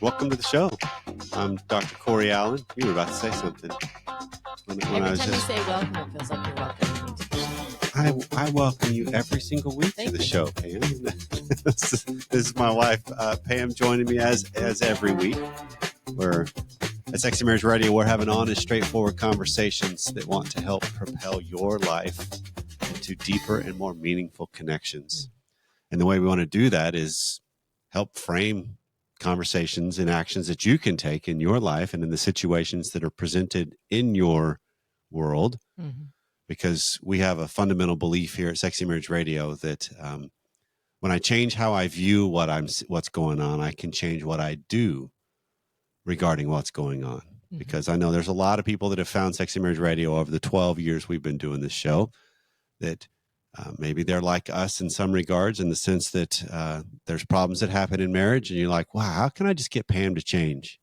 Welcome to the show. I'm Dr. Corey Allen. You were about to say something. Every time you say welcome, it feels like you're welcoming me to the show. I welcome you every single week to the show, Pam. This is my wife, Pam, joining me as every week. We're at Sexy Marriage Radio. We're having honest, straightforward conversations that want to help propel your life into deeper and more meaningful connections. And the way we want to do that is help frame conversations and actions that you can take in your life and in the situations that are presented in your world. Mm-hmm. Because we have a fundamental belief here at Sexy Marriage Radio that when I change how I view what's going on, I can change what I do regarding what's going on. Mm-hmm. Because I know there's a lot of people that have found Sexy Marriage Radio over the 12 years we've been doing this show that maybe they're like us in some regards, in the sense that there's problems that happen in marriage and you're like, wow, how can I just get Pam to change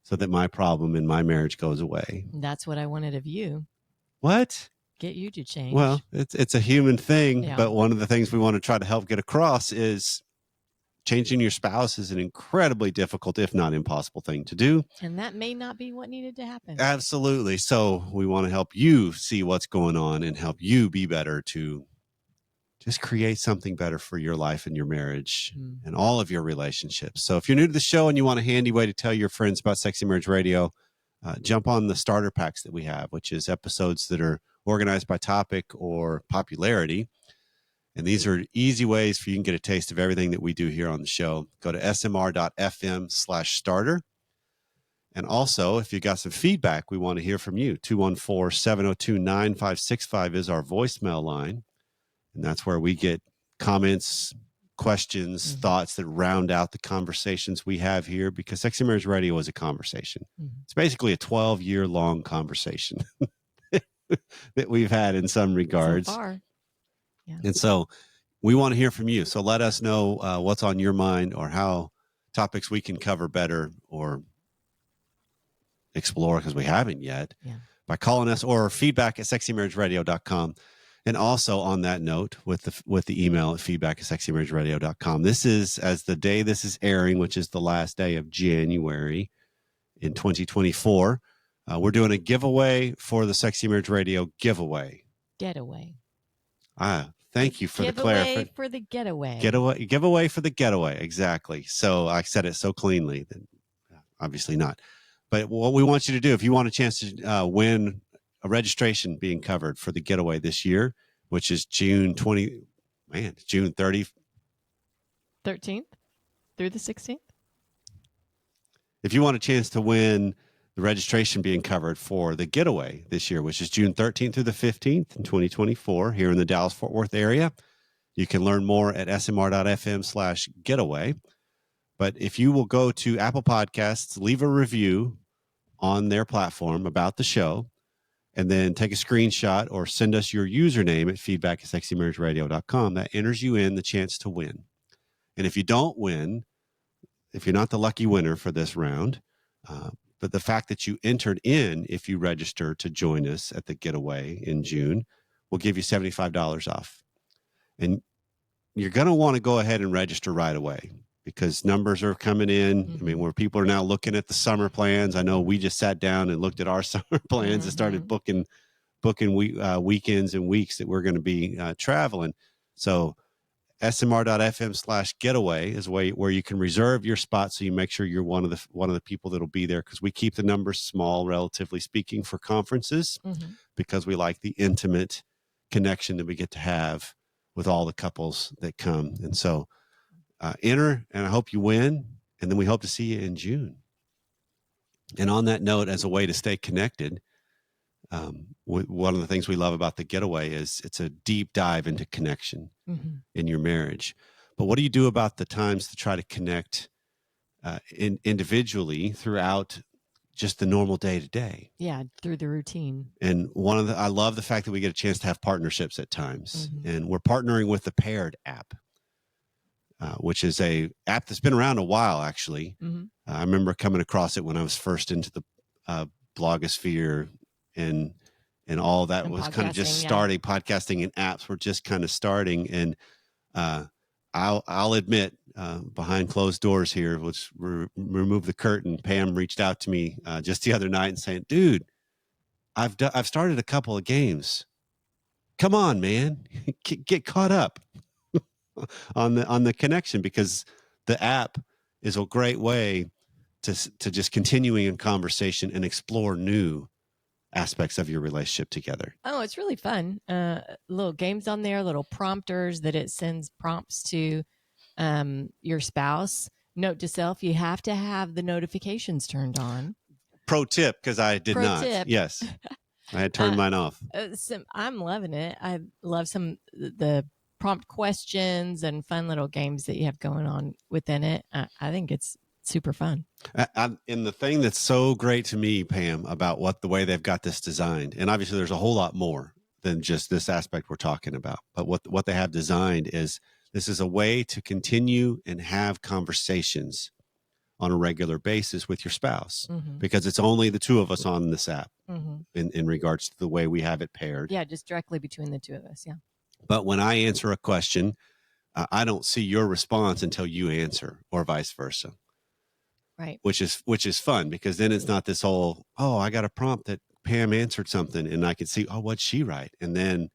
so that my problem in my marriage goes away? That's what I wanted of you. What? Get you to change. Well, it's a human thing, yeah. But one of the things we want to try to help get across is changing your spouse is an incredibly difficult, if not impossible, thing to do. And that may not be what needed to happen. Absolutely. So we want to help you see what's going on and help you be better to just create something better for your life and your marriage and all of your relationships. So if you're new to the show and you want a handy way to tell your friends about Sexy Marriage Radio, jump on the starter packs that we have, which is episodes that are organized by topic or popularity. And these are easy ways for you can get a taste of everything that we do here on the show. Go to smr.fm/starter. And also, if you got some feedback, we want to hear from you. 214-702-9565 is our voicemail line. And that's where we get comments, questions, thoughts that round out the conversations we have here, because Sexy Marriage Radio is a conversation. It's basically a 12-year-long conversation that we've had in some regards. So far. Yeah. And so we want to hear from you. So let us know what's on your mind or how topics we can cover better or explore, because we haven't yet, by calling us, or feedback at sexymarriageradio.com. And also on that note, with the email at feedback@sexymarriageradio.com. This is, as the day this is airing, which is the last day of January in 2024, we're doing a giveaway for the Sexy Marriage Radio giveaway. Getaway. Thank you for the clarification. Giveaway for the getaway. Giveaway for the getaway. Exactly. So I said it so cleanly that obviously not. But what we want you to do, if you want a chance to win a registration being covered for the getaway this year, which is June 30th. 13th through the 16th. If you want a chance to win the registration being covered for the getaway this year, which is June 13th through the 15th in 2024 here in the Dallas-Fort Worth area, you can learn more at smr.fm/getaway. But if you will go to Apple Podcasts, leave a review on their platform about the show, and then take a screenshot or send us your username at feedback@sexymarriageradio.com, that enters you in the chance to win. And if you don't win, if you're not the lucky winner for this round, but the fact that you entered in, if you register to join us at the getaway in June, will give you $75 off. And you're going to want to go ahead and register right away, because numbers are coming in. I mean, where people are now looking at the summer plans. I know we just sat down and looked at our summer plans and started booking weekends and weeks that we're going to be traveling. So smr.fm/getaway is where you can reserve your spot, so you make sure you're one of the people that'll be there, because we keep the numbers small, relatively speaking, for conferences, because we like the intimate connection that we get to have with all the couples that come. And so enter, and I hope you win, and then we hope to see you in June. And on that note, as a way to stay connected, one of the things we love about the getaway is it's a deep dive into connection in your marriage. But what do you do about the times to try to connect individually throughout just the normal day to day? Yeah, through the routine. And I love the fact that we get a chance to have partnerships at times, and we're partnering with the Paired app, which is a app that's been around a while, actually. I remember coming across it when I was first into the blogosphere, and all that was kind of just starting. Podcasting and apps were just kind of starting. And I'll admit, behind closed doors here, let's remove the curtain. Pam reached out to me just the other night and saying, dude, I've started a couple of games. Come on, man, get caught up on the connection, because the app is a great way to just continuing in conversation and explore new aspects of your relationship together. Oh, it's really fun. Little games on there, little prompters that it sends prompts to your spouse. Note to self, you have to have the notifications turned on. Pro tip, because I did Pro not. tip. Yes. I had turned mine off. I'm loving it. I love the prompt questions and fun little games that you have going on within it. I think it's super fun. And the thing that's so great to me, Pam, about the way they've got this designed, and obviously there's a whole lot more than just this aspect we're talking about, but what they have designed is this is a way to continue and have conversations on a regular basis with your spouse, because it's only the two of us on this app in regards to the way we have it paired. Yeah, just directly between the two of us. Yeah. But when I answer a question, I don't see your response until you answer, or vice versa. Right. Which is fun, because then it's not this whole, oh, I got a prompt that Pam answered something and I can see, oh, what'd she write? And then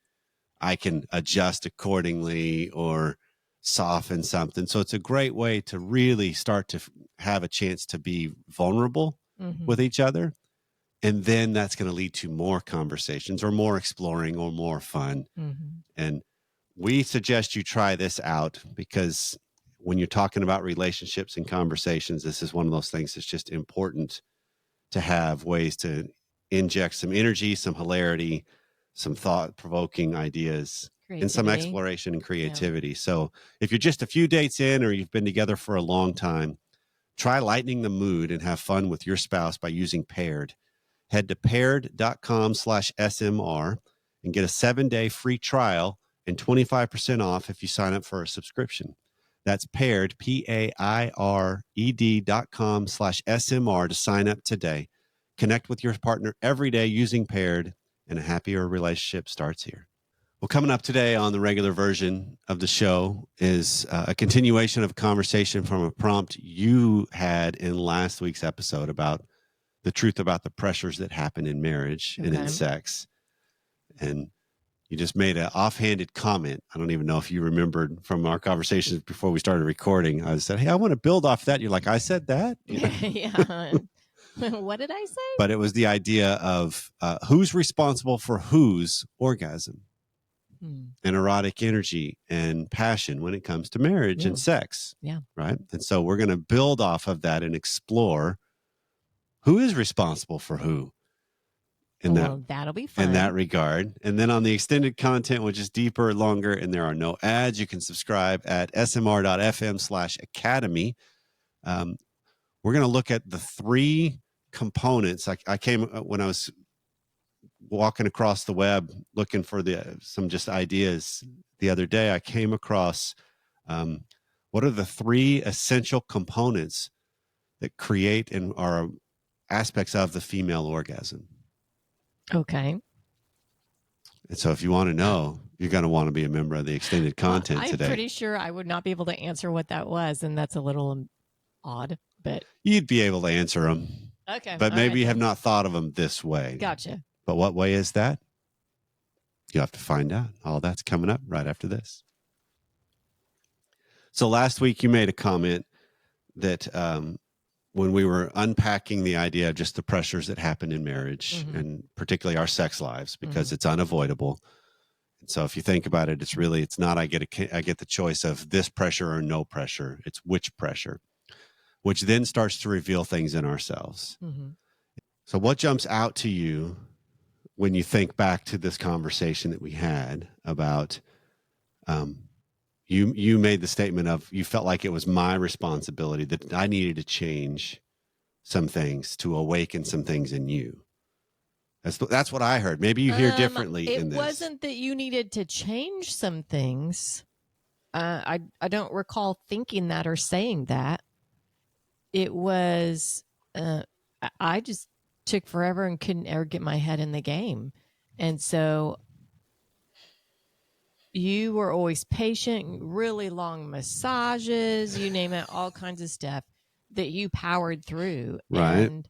I can adjust accordingly or soften something. So it's a great way to really start to have a chance to be vulnerable with each other. And then that's going to lead to more conversations or more exploring or more fun. And we suggest you try this out, because when you're talking about relationships and conversations, this is one of those things that's just important to have ways to inject some energy, some hilarity, some thought-provoking ideas, and some exploration and creativity. Yeah. So if you're just a few dates in, or you've been together for a long time, try lightening the mood and have fun with your spouse by using Paired. Head to paired.com/SMR and get a 7-day free trial and 25% off if you sign up for a subscription. That's Paired, PAIRED.com/SMR to sign up today. Connect with your partner every day using Paired, and a happier relationship starts here. Well, coming up today on the regular version of the show is a continuation of a conversation from a prompt you had in last week's episode about the truth about the pressures that happen in marriage and in sex. And you just made an offhanded comment. I don't even know if you remembered from our conversations before we started recording. I said, hey, I want to build off that. You're like, I said that? Yeah. What did I say? But it was the idea of who's responsible for whose orgasm and erotic energy and passion when it comes to marriage and sex. Yeah. Right. And so we're going to build off of that and explore who is responsible for who. That'll be fun. In that regard. And then on the extended content, which is deeper, longer, and there are no ads, you can subscribe at smr.fm/academy. We're going to look at the 3 components. I came when I was walking across the web looking for some just ideas the other day. I came across what are the 3 essential components that create and are aspects of the female orgasm. Okay. And so if you want to know, you're going to want to be a member of the extended content today. I'm pretty sure I would not be able to answer what that was, and that's a little odd, but you'd be able to answer them. Okay. But maybe you have not thought of them this way. Gotcha. But what way is that? You have to find out. All that's coming up right after this. So last week you made a comment that when we were unpacking the idea of just the pressures that happen in marriage and particularly our sex lives, because it's unavoidable. And so if you think about it, it's not I get the choice of this pressure or no pressure. It's which pressure, which then starts to reveal things in ourselves. So what jumps out to you when you think back to this conversation that we had about you made the statement of you felt like it was my responsibility, that I needed to change some things to awaken some things in you. That's what I heard. Maybe you hear differently in this. It wasn't that you needed to change some things. I don't recall thinking that or saying that. It was I just took forever and couldn't ever get my head in the game. And so you were always patient, really long massages, you name it, all kinds of stuff that you powered through. Right. And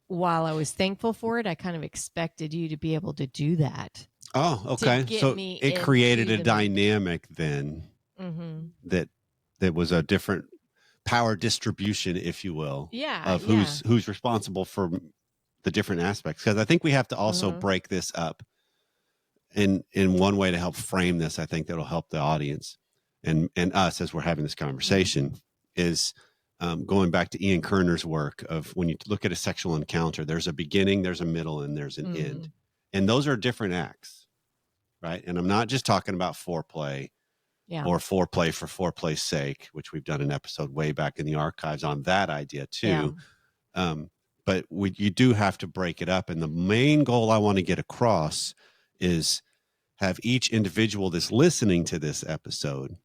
while I was thankful for it, I kind of expected you to be able to do that. Oh, okay. Get So me it created into a the dynamic then Mm-hmm. that was a different power distribution, if you will, Yeah, of yeah. who's responsible for the different aspects. Because I think we have to also Mhm. break this up in one way to help frame this. I think that'll help the audience and us as we're having this conversation is going back to Ian Kerner's work of when you look at a sexual encounter, there's a beginning, there's a middle, and there's an end. And those are different acts, right? And I'm not just talking about foreplay Yeah. or foreplay for foreplay's sake, which we've done an episode way back in the archives on that idea too. But you do have to break it up. And the main goal I want to get across is have each individual that's listening to this episode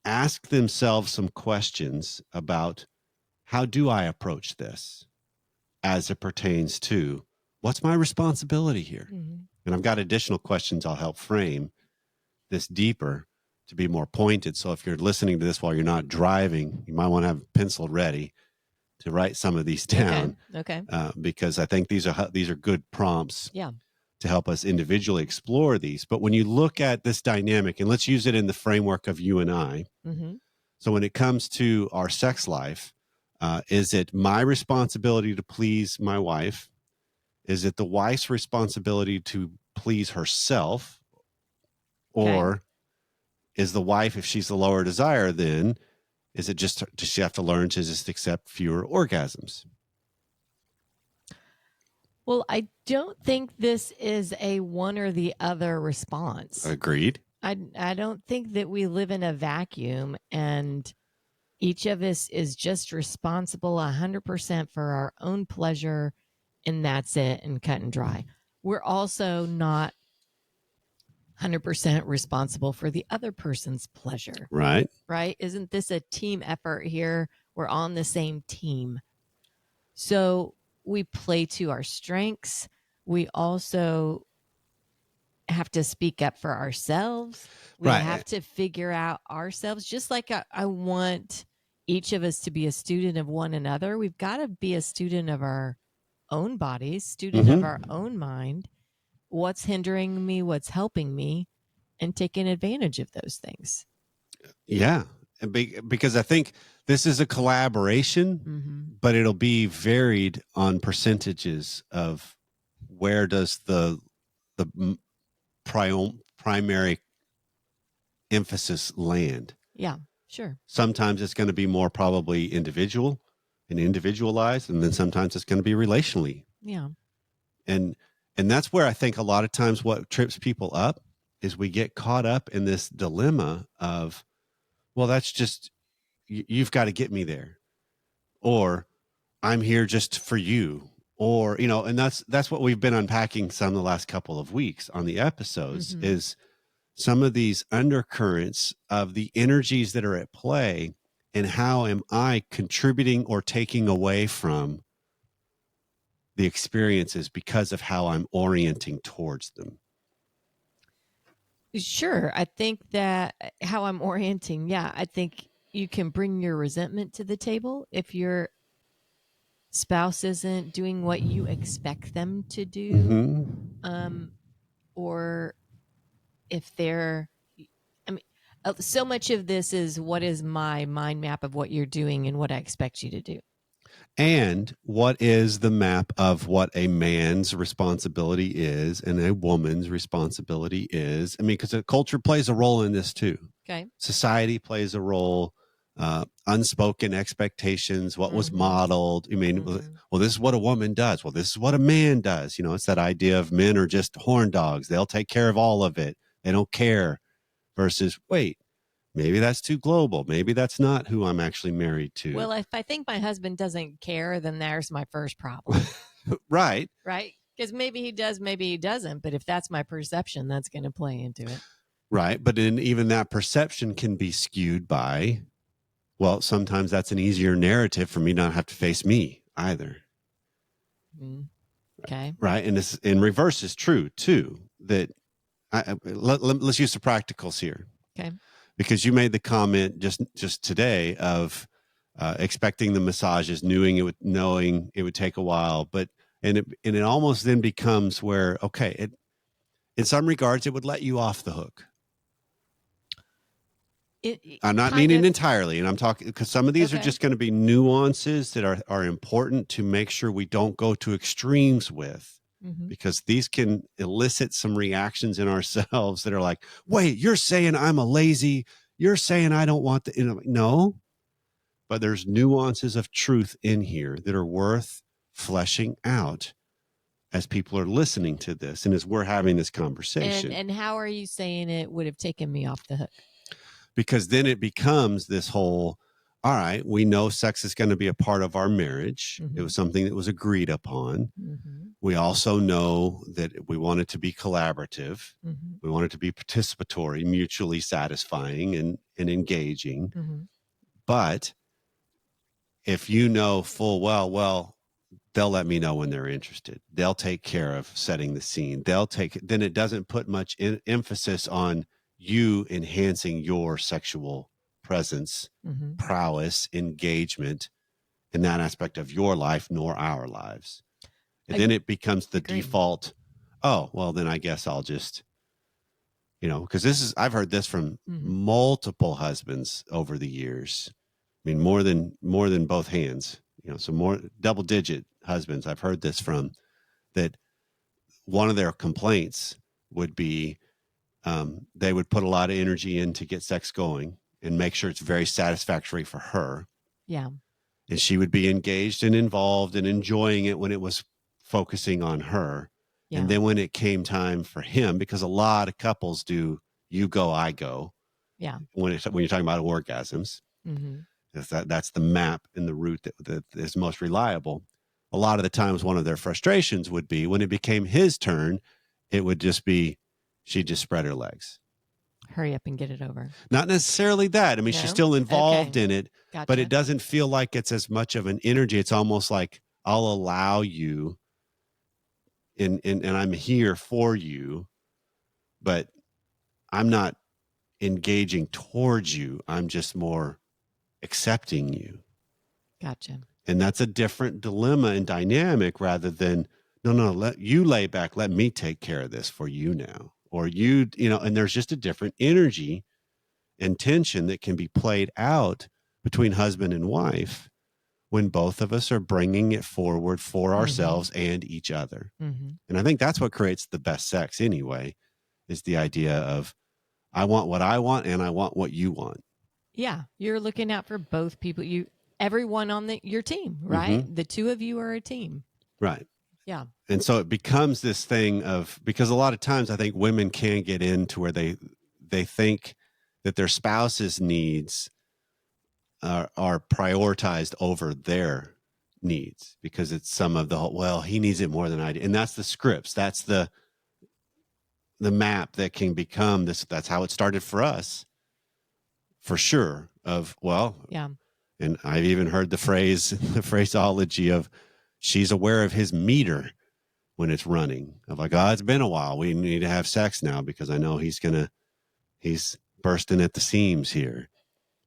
ask themselves some questions about how do I approach this as it pertains to what's my responsibility here? And I've got additional questions I'll help frame this deeper to be more pointed. So if you're listening to this while you're not driving, you might want to have a pencil ready to write some of these down. Okay. Because I think these are good prompts. Yeah. To help us individually explore these. But when you look at this dynamic, and let's use it in the framework of you and I. So when it comes to our sex life, is it my responsibility to please my wife? Is it the wife's responsibility to please herself? Or is the wife, if she's the lower desire, then is it just, does she have to learn to just accept fewer orgasms? Well, I don't think this is a one or the other response. Agreed. I don't think that we live in a vacuum and each of us is just responsible 100% for our own pleasure and that's it and cut and dry. We're also not 100% responsible for the other person's pleasure. Right. Right? Isn't this a team effort here? We're on the same team. So we play to our strengths. We also have to speak up for ourselves. We have to figure out ourselves. Just like I want each of us to be a student of one another, we've got to be a student of our own bodies, student of our own mind. What's hindering me? What's helping me? And taking advantage of those things. Yeah. Because I think this is a collaboration, but it'll be varied on percentages of where does the primary emphasis land. Yeah, sure. Sometimes it's going to be more probably individual and individualized, and then sometimes it's going to be relationally. Yeah. And that's where I think a lot of times what trips people up is we get caught up in this dilemma of, well, that's just, you've got to get me there, or I'm here just for you, or, and that's what we've been unpacking some the last couple of weeks on the episodes is some of these undercurrents of the energies that are at play and how am I contributing or taking away from the experiences because of how I'm orienting towards them. Sure. I think that how I'm orienting, I think you can bring your resentment to the table if your spouse isn't doing what you expect them to do. Or if they're, so much of this is what is my mind map of what you're doing and what I expect you to do. And what is the map of what a man's responsibility is and a woman's responsibility is? I mean, because the culture plays a role in this too. Okay. Society plays a role, unspoken expectations, what was modeled. I mean, well, this is what a woman does. Well, this is what a man does. It's that idea of men are just horn dogs. They'll take care of all of it. They don't care versus, wait, maybe that's too global. Maybe that's not who I'm actually married to. Well, if I think my husband doesn't care, then there's my first problem. Right. Right. Because maybe he does, maybe he doesn't. But if that's my perception, that's going to play into it. Right. But then even that perception can be skewed by, well, sometimes that's an easier narrative for me not have to face me either. Okay. Right. And this in reverse is true too, that let's use the practicals here. Okay. Because you made the comment just today of expecting the massages, knowing it would take a while, but it almost then becomes where, okay, in some regards it would let you off the hook. I'm not meaning entirely, and I'm talking because some of these are just going to be nuances that are important to make sure we don't go to extremes with, because these can elicit some reactions in ourselves that are like, wait, you're saying I'm a lazy, you're saying I don't want the, no, but there's nuances of truth in here that are worth fleshing out as people are listening to this and as we're having this conversation. And how are you saying it would have taken me off the hook? Because then it becomes this whole, all right, we know sex is going to be a part of our marriage. It was something that was agreed upon. We also know that we want it to be collaborative. We want it to be participatory, mutually satisfying and engaging. But if you know full well, they'll let me know when they're interested. They'll take care of setting the scene. Then it doesn't put much emphasis on you enhancing your sexual presence, prowess, engagement in that aspect of your life, nor our lives. And then it becomes the default. Oh, well, then I guess I'll just, because I've heard this from multiple husbands over the years. I mean, more than both hands, so more double-digit husbands I've heard this from, that one of their complaints would be they would put a lot of energy in to get sex going and make sure it's very satisfactory for her. Yeah. And she would be engaged and involved and enjoying it when it was focusing on her. Yeah. And then when it came time for him, because a lot of couples do you go, I go. Yeah. When you're talking about orgasms, that's the map and the route that is most reliable. A lot of the times, one of their frustrations would be when it became his turn, it would just be, she'd just spread her legs. Hurry up and get it over. Not necessarily that. I mean, she's still involved in it, but it doesn't feel like it's as much of an energy. It's almost like, I'll allow you and I'm here for you, but I'm not engaging towards you. I'm just more accepting you. Gotcha. And that's a different dilemma and dynamic rather than, no, let you lay back. Let me take care of this for you now. Or and there's just a different energy and tension that can be played out between husband and wife when both of us are bringing it forward for ourselves and each other. And I think that's what creates the best sex anyway, is the idea of, I want what I want and I want what you want. Yeah. You're looking out for both people. Everyone on your team, right? The two of you are a team. Right. Yeah. And so it becomes this thing of, because a lot of times I think women can get into where they think that their spouse's needs are prioritized over their needs, because it's some of the, well, he needs it more than I do. And that's the scripts. That's the map that can become this. That's how it started for us, for sure. Of, well, yeah. And I've even heard the phraseology of, she's aware of his meter when it's running, of like, oh, it's been a while. We need to have sex now because I know he's bursting at the seams here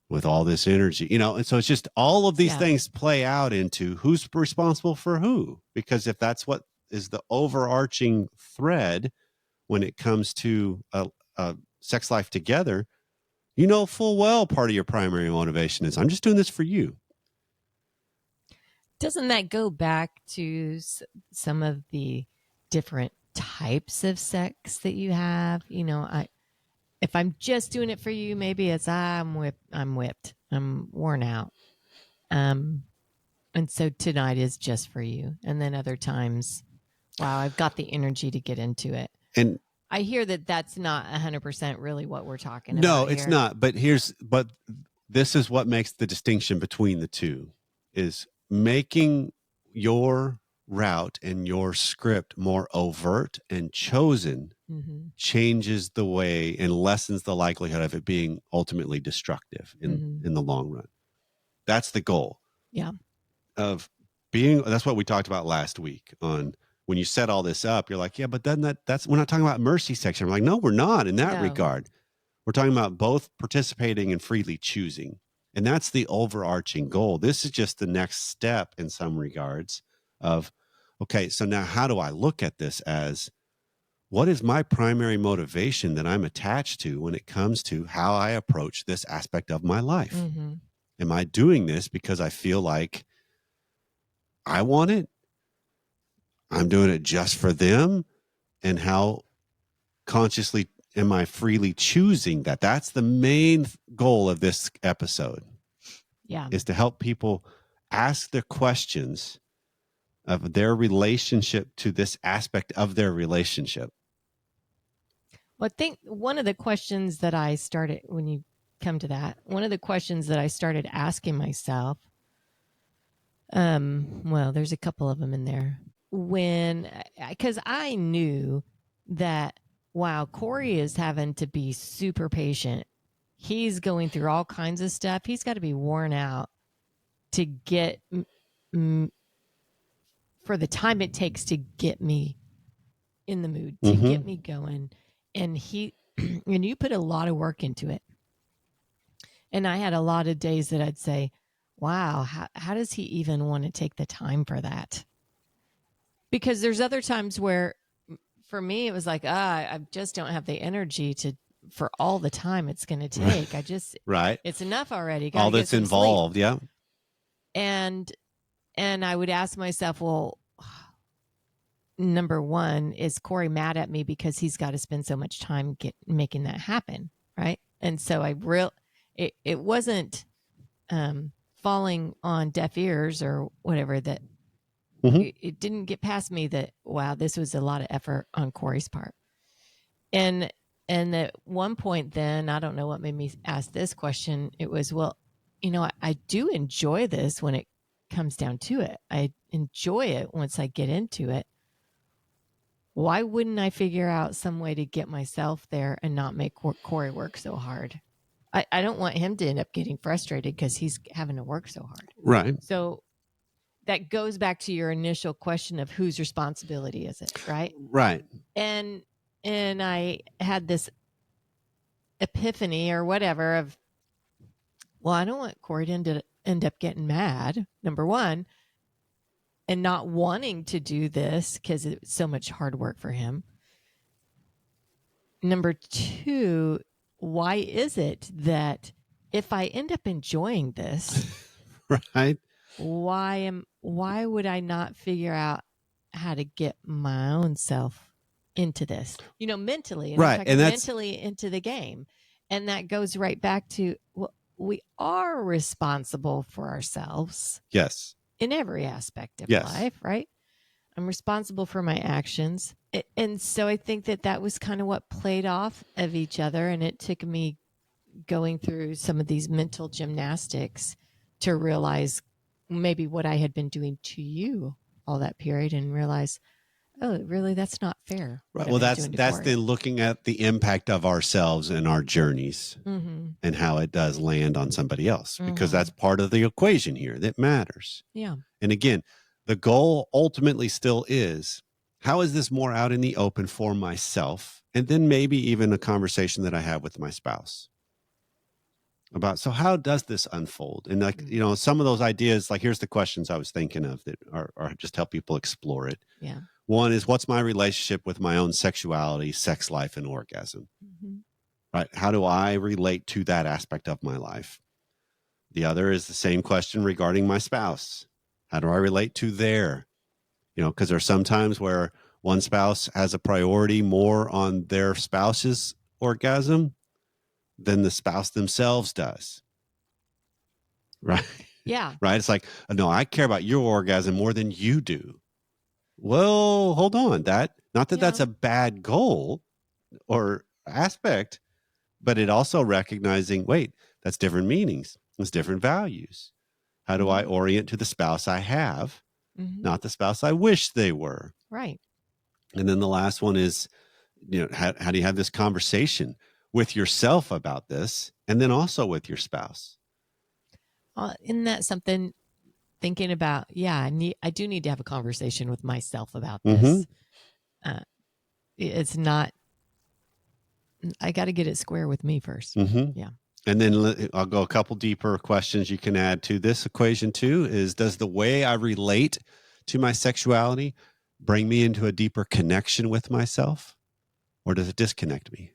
with all this energy, And so it's just all of these things play out into who's responsible for who, because if that's what is the overarching thread when it comes to a sex life together, full well part of your primary motivation is, I'm just doing this for you. Doesn't that go back to some of the different types of sex that you have? If I'm just doing it for you, maybe it's I'm whipped, I'm worn out. And so tonight is just for you. And then other times, wow, I've got the energy to get into it. And I hear that that's not 100% really what we're talking about. No, it's not. But this is what makes the distinction between the two, is making your route and your script more overt and chosen changes the way and lessens the likelihood of it being ultimately destructive in the long run. That's the goal. Yeah. That's what we talked about last week on when you set all this up, you're like, yeah, but then that's we're not talking about mercy section. I'm like, no, we're not in that No. regard. We're talking about both participating and freely choosing. And that's the overarching goal. This is just the next step in some regards of, okay, so now how do I look at this as what is my primary motivation that I'm attached to when it comes to how I approach this aspect of my life? Mm-hmm. Am I doing this because I feel like I want it? I'm doing it just for them? And how consciously am I freely choosing that? That's the main goal of this episode. Yeah. Is to help people ask the questions of their relationship to this aspect of their relationship. Well, I think one of the questions that I started, when you come to that, one of the questions that I started asking myself, well, there's a couple of them in there, because I knew that, wow, Corey is having to be super patient. He's going through all kinds of stuff. He's got to be worn out to get, for the time it takes to get me in the mood, to get me going. And and you put a lot of work into it. And I had a lot of days that I'd say, wow, how does he even want to take the time for that? Because there's other times where for me, it was like, I just don't have the energy for all the time it's going to take. I just, right. It's enough already. All that's involved. Sleep. Yeah. And I would ask myself, well, number one, is Corey mad at me because he's got to spend so much time making that happen? Right. And so it wasn't falling on deaf ears or whatever that it didn't get past me that, wow, this was a lot of effort on Corey's part. And at one point then, I don't know what made me ask this question. It was, well, I do enjoy this when it comes down to it. I enjoy it once I get into it. Why wouldn't I figure out some way to get myself there and not make Corey work so hard? I don't want him to end up getting frustrated because he's having to work so hard. Right. So that goes back to your initial question of whose responsibility is it, right? Right. And I had this epiphany or whatever of, well, I don't want Corey to end up getting mad, number one, and not wanting to do this because it's so much hard work for him. Number two, why is it that if I end up enjoying this, right, why would I not figure out how to get my own self into this, mentally, and right, and that's mentally into the game? And that goes right back to, well, we are responsible for ourselves. Yes. In every aspect of life, right? I'm responsible for my actions. And so I think that was kind of what played off of each other. And it took me going through some of these mental gymnastics to realize maybe what I had been doing to you all that period and realize, oh, really, that's not fair. Right. Well, that's then looking at the impact of ourselves and our journeys and how it does land on somebody else, because that's part of the equation here that matters. Yeah. And again, the goal ultimately still is, how is this more out in the open for myself? And then maybe even a conversation that I have with my spouse about, so how does this unfold? And some of those ideas, like here's the questions I was thinking of that are just help people explore it. Yeah. One is, what's my relationship with my own sexuality, sex life, and orgasm? Right? How do I relate to that aspect of my life? The other is the same question regarding my spouse. How do I relate to their, because there's some times where one spouse has a priority more on their spouse's orgasm than the spouse themselves does. Right? Yeah. Right? It's like, no, I care about your orgasm more than you do. Well, hold on. That's a bad goal or aspect, but it also recognizing, wait, that's different meanings. It's different values. How do I orient to the spouse I have, not the spouse I wish they were? Right. And then the last one is, how do you have this conversation with yourself about this, and then also with your spouse? Isn't that something thinking about, I do need to have a conversation with myself about Mm-hmm. this. It's not, I got to get it square with me first. Mm-hmm. Yeah. And then I'll go a couple deeper questions you can add to this equation too is, does the way I relate to my sexuality bring me into a deeper connection with myself, or does it disconnect me?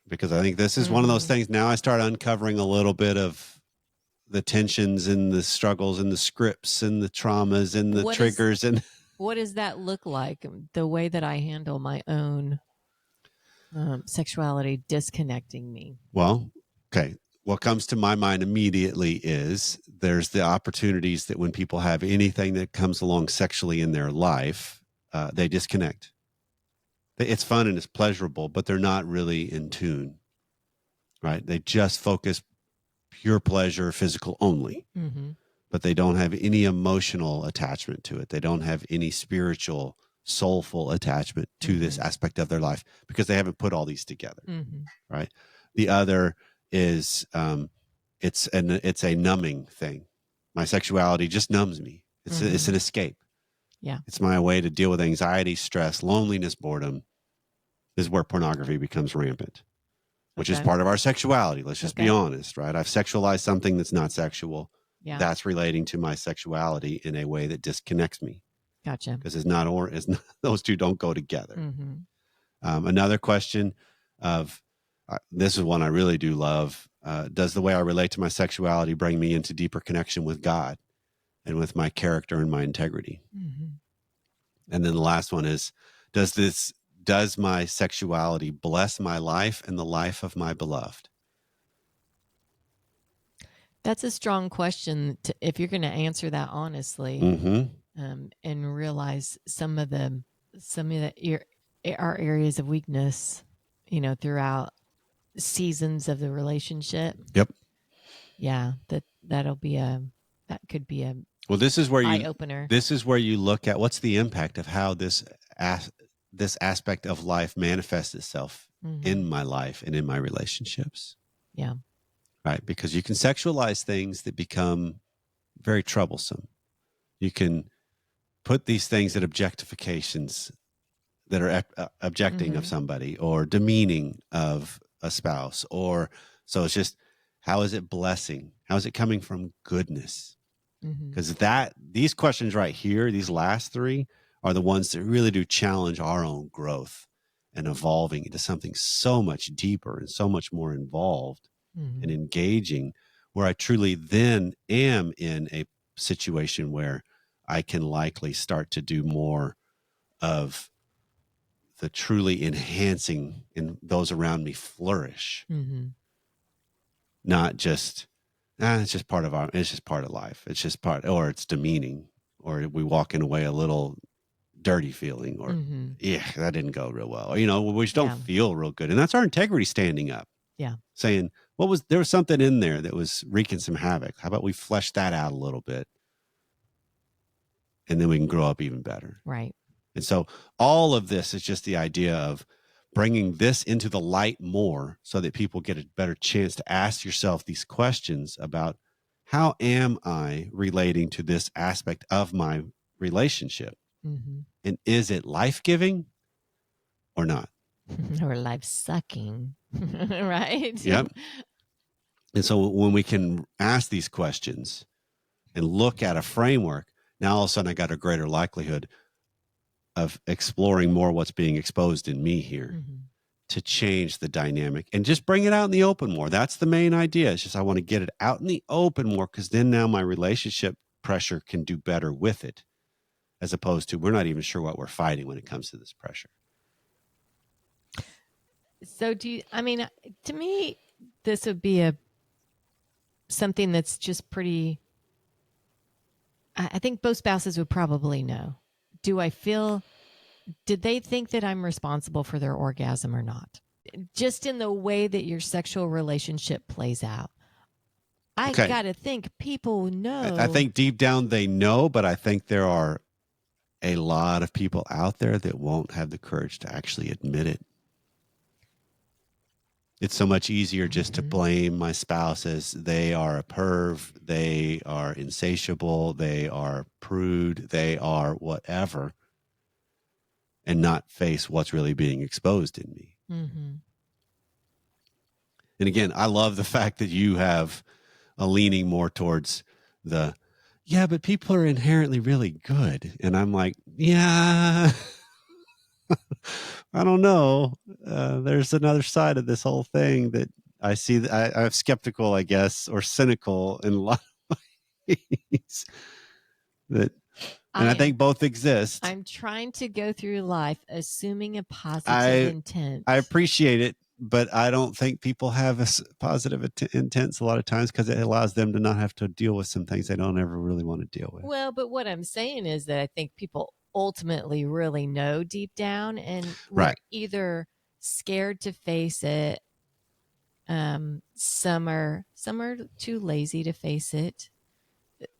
Because I think this is one of those things. Now I start uncovering a little bit of the tensions and the struggles and the scripts and the traumas and the triggers. And what does that look like? The way that I handle my own sexuality disconnecting me. Well, okay. What comes to my mind immediately is there's the opportunities that when people have anything that comes along sexually in their life, they disconnect. It's fun and it's pleasurable, but they're not really in tune, right? They just focus pure pleasure, physical only, but they don't have any emotional attachment to it. They don't have any spiritual, soulful attachment to this aspect of their life because they haven't put all these together, right? The other is it's a numbing thing. My sexuality just numbs me. It's an escape. Yeah. It's my way to deal with anxiety, stress, loneliness, boredom. This is where pornography becomes rampant, which is part of our sexuality. Let's just be honest, right? I've sexualized something that's not sexual. Yeah. That's relating to my sexuality in a way that disconnects me. Gotcha. Because those two don't go together. Another question of this is one I really do love. Does the way I relate to my sexuality bring me into deeper connection with God and with my character and my integrity? And then the last one is, does my sexuality bless my life and the life of my beloved? That's a strong question if you're going to answer that honestly, and realize some of our areas of weakness, throughout seasons of the relationship. Yep. Yeah, that could be a well. This is where eye opener. This is where you look at what's the impact of how this aspect of life manifests itself in my life and in my relationships. Yeah. Right, because you can sexualize things that become very troublesome. You can put these things at objectifications that are objecting of somebody or demeaning of a spouse, or so it's just, how is it blessing? How is it coming from goodness? Because these questions right here, these last three, are the ones that really do challenge our own growth and evolving into something so much deeper and so much more involved and engaging, where I truly then am in a situation where I can likely start to do more of the truly enhancing and those around me flourish. Not just, it's just part of life. It's just part, or it's demeaning, or we walk in a way a little dirty feeling, or that didn't go real well. Or, we just don't feel real good. And that's our integrity standing up. Yeah. Saying, there was something in there that was wreaking some havoc. How about we flesh that out a little bit? And then we can grow up even better. Right. And so all of this is just the idea of bringing this into the light more so that people get a better chance to ask yourself these questions about, how am I relating to this aspect of my relationship? And is it life-giving or not? Or life-sucking, right? Yep. And so when we can ask these questions and look at a framework, now all of a sudden I got a greater likelihood of exploring more what's being exposed in me here to change the dynamic and just bring it out in the open more. That's the main idea. It's just, I want to get it out in the open more, because then now my relationship pressure can do better with it, as opposed to we're not even sure what we're fighting when it comes to this pressure. So to me, this would be something that's just pretty, I think both spouses would probably know. Did they think that I'm responsible for their orgasm or not? Just in the way that your sexual relationship plays out. I got to think people know. I think deep down they know, but I think there are a lot of people out there that won't have the courage to actually admit it. It's so much easier just to Mhm. blame my spouse as they are a perv, they are insatiable, they are prude, they are whatever, and not face what's really being exposed in me. Mhm. And again, I love the fact that you have a leaning more towards the, yeah, but people are inherently really good. And I'm like, yeah, I don't know. There's another side of this whole thing that I see. That I'm skeptical, I guess, or cynical in a lot of ways. That, and I think both exist. I'm trying to go through life assuming a positive I intent. I appreciate it, but I don't think people have positive intents a lot of times because it allows them to not have to deal with some things they don't ever really want to deal with. Well, but what I'm saying is that I think people ultimately really know deep down, and we're Right. either scared to face it. Some are too lazy to face it.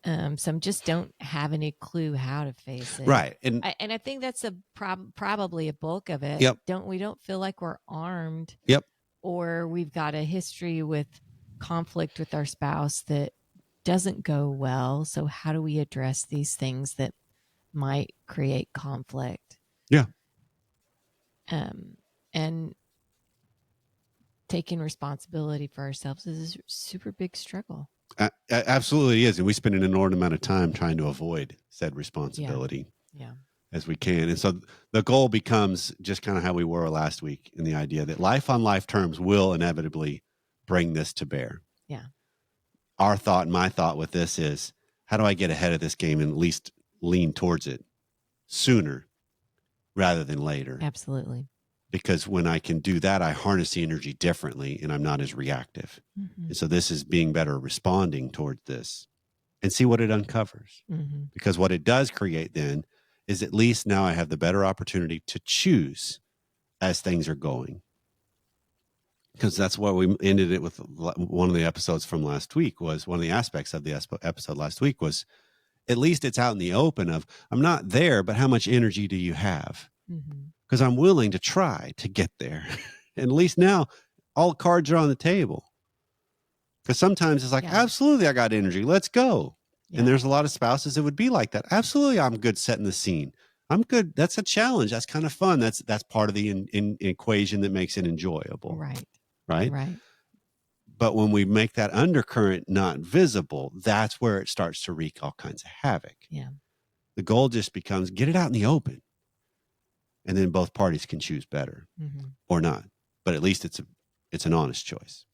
Some just don't have any clue how to face it. Right. And I think that's a probably a bulk of it. yep. We don't feel like we're armed. Yep. Or we've got a history with conflict with our spouse that doesn't go well. So how do we address these things that might create conflict? Yeah. And taking responsibility for ourselves is a super big struggle. Absolutely is. And we spend an inordinate amount of time trying to avoid said responsibility as we can. And so the goal becomes just kind of how we were last week in the idea that life on life terms will inevitably bring this to bear. Yeah. Our thought and my thought with this is, how do I get ahead of this game and at least lean towards it sooner rather than later? Absolutely. Because when I can do that, I harness the energy differently and I'm not as reactive. Mm-hmm. And so this is being better responding towards this and see what it uncovers. Mm-hmm. Because what it does create then is at least now I have the better opportunity to choose as things are going. Because that's why we ended it with one of the episodes from last week was one of the aspects of the episode last week was at least it's out in the open of I'm not there, but how much energy do you have? Because I'm willing to try to get there. And at least now all cards are on the table. Because sometimes it's like, absolutely, I got energy. Let's go. Yeah. And there's a lot of spouses that would be like that. Absolutely, I'm good setting the scene. I'm good. That's a challenge. That's kind of fun. That's part of the equation that makes it enjoyable. Right. But when we make that undercurrent not visible, that's where it starts to wreak all kinds of havoc. Yeah. The goal just becomes get it out in the open. And then both parties can choose better or not. But at least it's an honest choice.